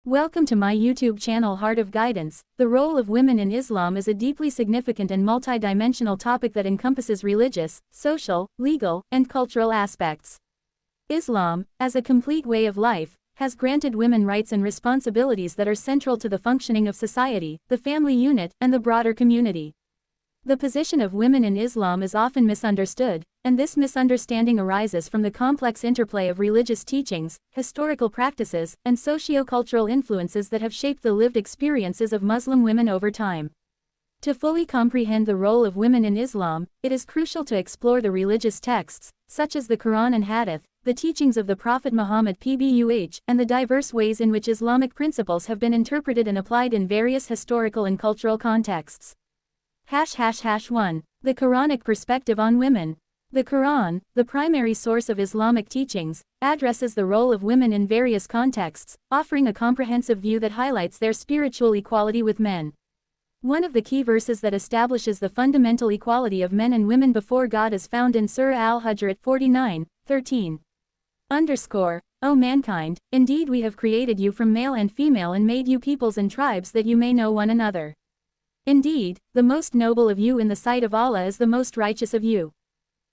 Welcome to my YouTube channel Heart of Guidance. The role of women in Islam is a deeply significant and multidimensional topic that encompasses religious, social, legal, and cultural aspects. Islam, as a complete way of life, has granted women rights and responsibilities that are central to the functioning of society, the family unit, and the broader community. The position of women in Islam is often misunderstood, and this misunderstanding arises from the complex interplay of religious teachings, historical practices, and socio-cultural influences that have shaped the lived experiences of Muslim women over time. To fully comprehend the role of women in Islam, it is crucial to explore the religious texts, such as the Quran and Hadith, the teachings of the Prophet Muhammad (PBUH), and the diverse ways in which Islamic principles have been interpreted and applied in various historical and cultural contexts. 1. The Quranic perspective on women. The Quran, the primary source of Islamic teachings, addresses the role of women in various contexts, offering a comprehensive view that highlights their spiritual equality with men. One of the key verses that establishes the fundamental equality of men and women before God is found in Surah Al-Hujr 49:13. O mankind, indeed we have created you from male and female and made you peoples and tribes that you may know one another. Indeed, the most noble of you in the sight of Allah is the most righteous of you.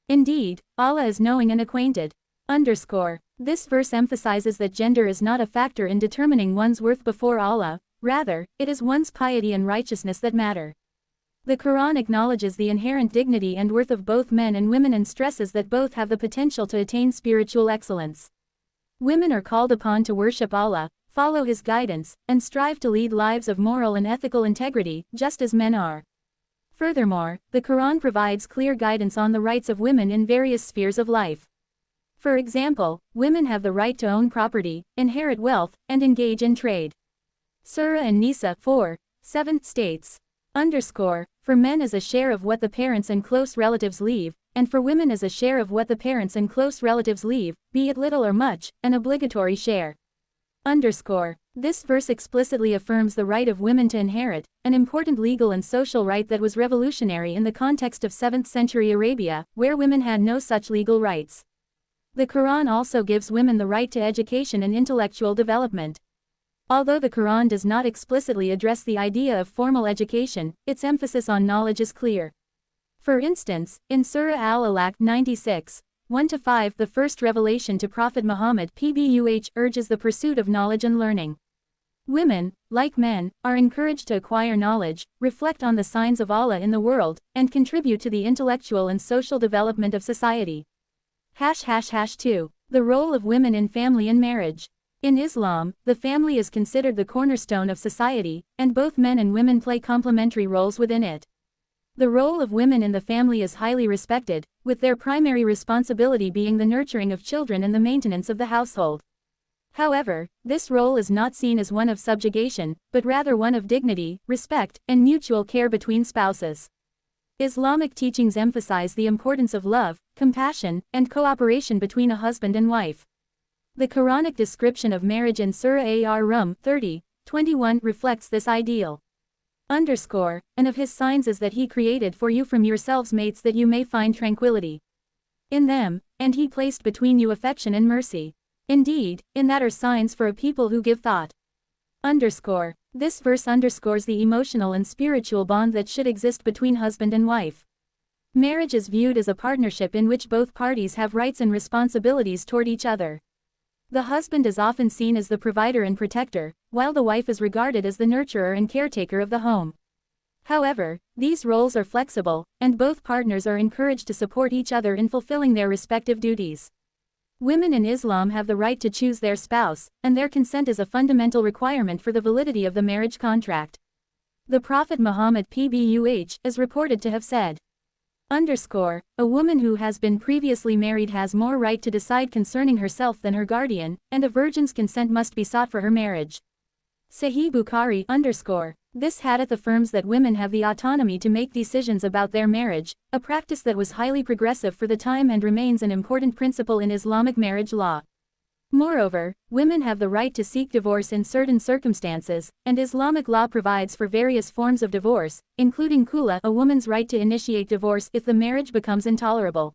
Indeed, Allah is knowing and acquainted. This verse emphasizes that gender is not a factor in determining one's worth before Allah, rather, it is one's piety and righteousness that matter. The Quran acknowledges the inherent dignity and worth of both men and women and stresses that both have the potential to attain spiritual excellence. Women are called upon to worship Allah, follow His guidance, and strive to lead lives of moral and ethical integrity, just as men are. Furthermore, the Quran provides clear guidance on the rights of women in various spheres of life. For example, women have the right to own property, inherit wealth, and engage in trade. Surah An-Nisa 4:7 states, For men is a share of what the parents and close relatives leave, and for women is a share of what the parents and close relatives leave, be it little or much, an obligatory share. This verse explicitly affirms the right of women to inherit, an important legal and social right that was revolutionary in the context of 7th century Arabia, where women had no such legal rights. The Quran also gives women the right to education and intellectual development. Although the Quran does not explicitly address the idea of formal education, its emphasis on knowledge is clear. For instance, in Surah Al-Alaq 96:1-5, the first revelation to Prophet Muhammad (PBUH) urges the pursuit of knowledge and learning. Women, like men, are encouraged to acquire knowledge, reflect on the signs of Allah in the world, and contribute to the intellectual and social development of society. 2. The role of women in family and marriage. In Islam, the family is considered the cornerstone of society, and both men and women play complementary roles within it. The role of women in the family is highly respected, with their primary responsibility being the nurturing of children and the maintenance of the household. However, this role is not seen as one of subjugation, but rather one of dignity, respect, and mutual care between spouses. Islamic teachings emphasize the importance of love, compassion, and cooperation between a husband and wife. The Quranic description of marriage in Surah Ar-Rum 30:21 reflects this ideal. And of His signs is that He created for you from yourselves mates that you may find tranquility in them, and He placed between you affection and mercy. Indeed, in that are signs for a people who give thought. This verse underscores the emotional and spiritual bond that should exist between husband and wife. Marriage is viewed as a partnership in which both parties have rights and responsibilities toward each other. The husband is often seen as the provider and protector, while the wife is regarded as the nurturer and caretaker of the home. However, these roles are flexible, and both partners are encouraged to support each other in fulfilling their respective duties. Women in Islam have the right to choose their spouse, and their consent is a fundamental requirement for the validity of the marriage contract. The Prophet Muhammad (PBUH) is reported to have said, A woman who has been previously married has more right to decide concerning herself than her guardian, and a virgin's consent must be sought for her marriage. Sahih Bukhari This hadith affirms that women have the autonomy to make decisions about their marriage, a practice that was highly progressive for the time and remains an important principle in Islamic marriage law. Moreover, women have the right to seek divorce in certain circumstances, and Islamic law provides for various forms of divorce, including khula, a woman's right to initiate divorce if the marriage becomes intolerable.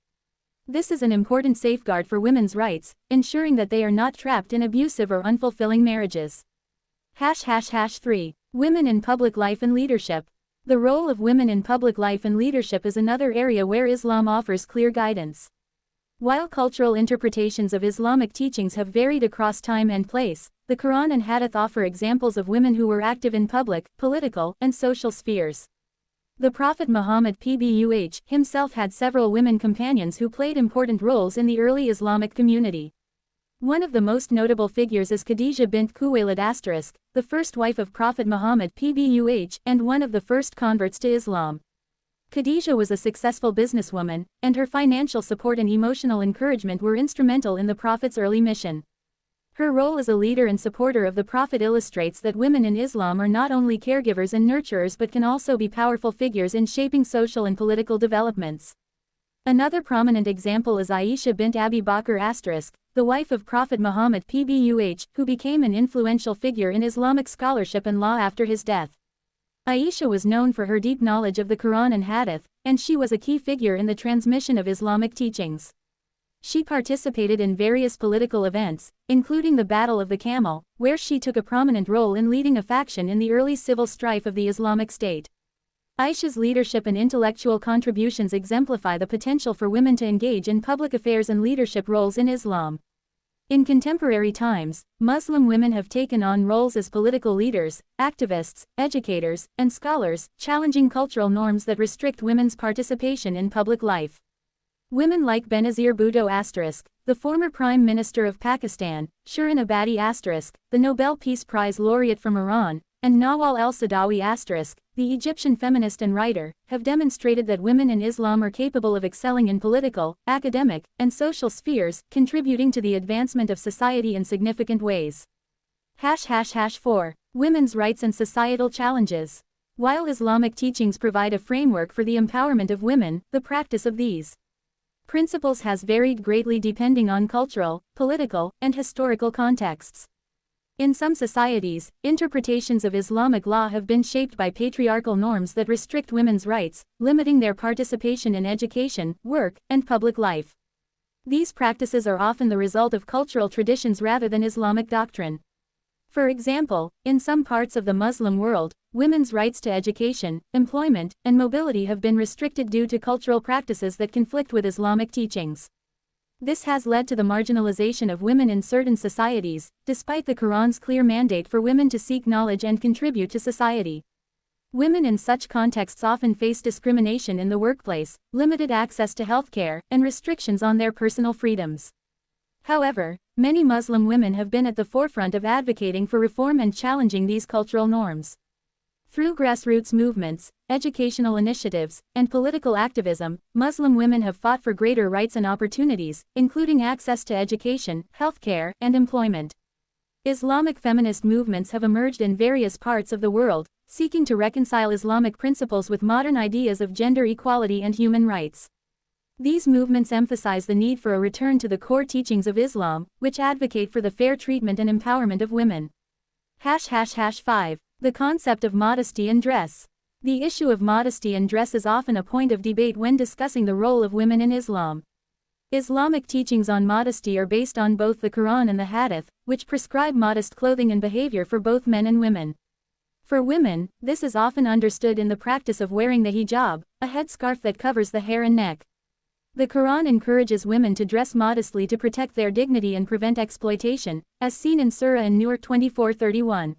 This is an important safeguard for women's rights, ensuring that they are not trapped in abusive or unfulfilling marriages. 3. Women in public life and leadership. The role of women in public life and leadership is another area where Islam offers clear guidance. While cultural interpretations of Islamic teachings have varied across time and place, the Quran and Hadith offer examples of women who were active in public, political, and social spheres. The Prophet Muhammad PBUH himself had several women companions who played important roles in the early Islamic community. One of the most notable figures is Khadija bint Khuwaylid *, the first wife of Prophet Muhammad PBUH and one of the first converts to Islam. Khadija was a successful businesswoman, and her financial support and emotional encouragement were instrumental in the Prophet's early mission. Her role as a leader and supporter of the Prophet illustrates that women in Islam are not only caregivers and nurturers but can also be powerful figures in shaping social and political developments. Another prominent example is Aisha bint Abi Bakr *, the wife of Prophet Muhammad PBUH, who became an influential figure in Islamic scholarship and law after his death. Aisha was known for her deep knowledge of the Quran and Hadith, and she was a key figure in the transmission of Islamic teachings. She participated in various political events, including the Battle of the Camel, where she took a prominent role in leading a faction in the early civil strife of the Islamic State. Aisha's leadership and intellectual contributions exemplify the potential for women to engage in public affairs and leadership roles in Islam. In contemporary times, Muslim women have taken on roles as political leaders, activists, educators, and scholars, challenging cultural norms that restrict women's participation in public life. Women like Benazir Bhutto *, the former Prime Minister of Pakistan, Shirin Ebadi *, the Nobel Peace Prize laureate from Iran, and Nawal el-Saadawi *, the Egyptian feminist and writer, have demonstrated that women in Islam are capable of excelling in political, academic, and social spheres, contributing to the advancement of society in significant ways. 4. Women's rights and societal challenges. While Islamic teachings provide a framework for the empowerment of women, the practice of these principles has varied greatly depending on cultural, political, and historical contexts. In some societies, interpretations of Islamic law have been shaped by patriarchal norms that restrict women's rights, limiting their participation in education, work, and public life. These practices are often the result of cultural traditions rather than Islamic doctrine. For example, in some parts of the Muslim world, women's rights to education, employment, and mobility have been restricted due to cultural practices that conflict with Islamic teachings. This has led to the marginalization of women in certain societies, despite the Quran's clear mandate for women to seek knowledge and contribute to society. Women in such contexts often face discrimination in the workplace, limited access to healthcare, and restrictions on their personal freedoms. However, many Muslim women have been at the forefront of advocating for reform and challenging these cultural norms. Through grassroots movements, educational initiatives, and political activism, Muslim women have fought for greater rights and opportunities, including access to education, healthcare, and employment. Islamic feminist movements have emerged in various parts of the world, seeking to reconcile Islamic principles with modern ideas of gender equality and human rights. These movements emphasize the need for a return to the core teachings of Islam, which advocate for the fair treatment and empowerment of women. 5. The concept of modesty and dress. The issue of modesty and dress is often a point of debate when discussing the role of women in Islam. Islamic teachings on modesty are based on both the Quran and the Hadith, which prescribe modest clothing and behavior for both men and women. For women, this is often understood in the practice of wearing the hijab, a headscarf that covers the hair and neck. The Quran encourages women to dress modestly to protect their dignity and prevent exploitation, as seen in Surah An-Nur 24:31.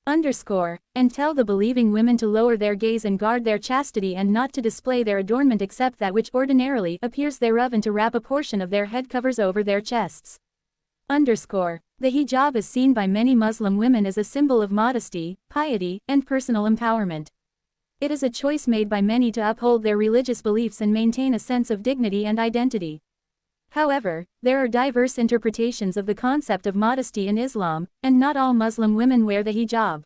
And tell the believing women to lower their gaze and guard their chastity and not to display their adornment except that which ordinarily appears thereof and to wrap a portion of their head covers over their chests. The hijab is seen by many Muslim women as a symbol of modesty, piety, and personal empowerment. It is a choice made by many to uphold their religious beliefs and maintain a sense of dignity and identity. However, there are diverse interpretations of the concept of modesty in Islam, and not all Muslim women wear the hijab.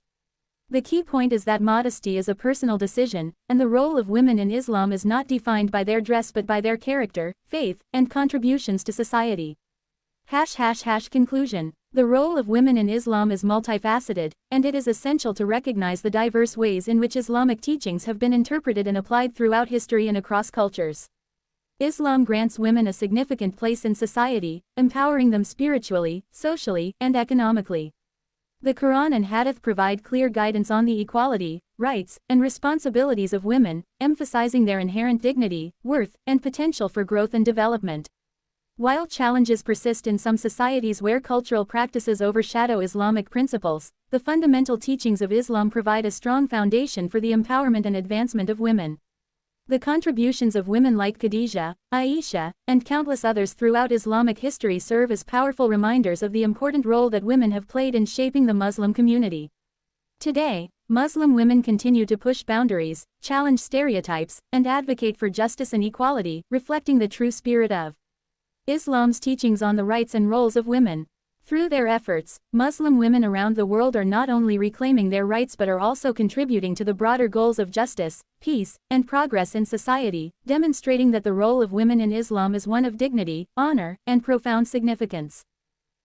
The key point is that modesty is a personal decision, and the role of women in Islam is not defined by their dress but by their character, faith, and contributions to society. Conclusion. The role of women in Islam is multifaceted, and it is essential to recognize the diverse ways in which Islamic teachings have been interpreted and applied throughout history and across cultures. Islam grants women a significant place in society, empowering them spiritually, socially, and economically. The Quran and Hadith provide clear guidance on the equality, rights, and responsibilities of women, emphasizing their inherent dignity, worth, and potential for growth and development. While challenges persist in some societies where cultural practices overshadow Islamic principles, the fundamental teachings of Islam provide a strong foundation for the empowerment and advancement of women. The contributions of women like Khadija, Aisha, and countless others throughout Islamic history serve as powerful reminders of the important role that women have played in shaping the Muslim community. Today, Muslim women continue to push boundaries, challenge stereotypes, and advocate for justice and equality, reflecting the true spirit of Islam's teachings on the rights and roles of women. Through their efforts, Muslim women around the world are not only reclaiming their rights but are also contributing to the broader goals of justice, peace, and progress in society, demonstrating that the role of women in Islam is one of dignity, honor, and profound significance.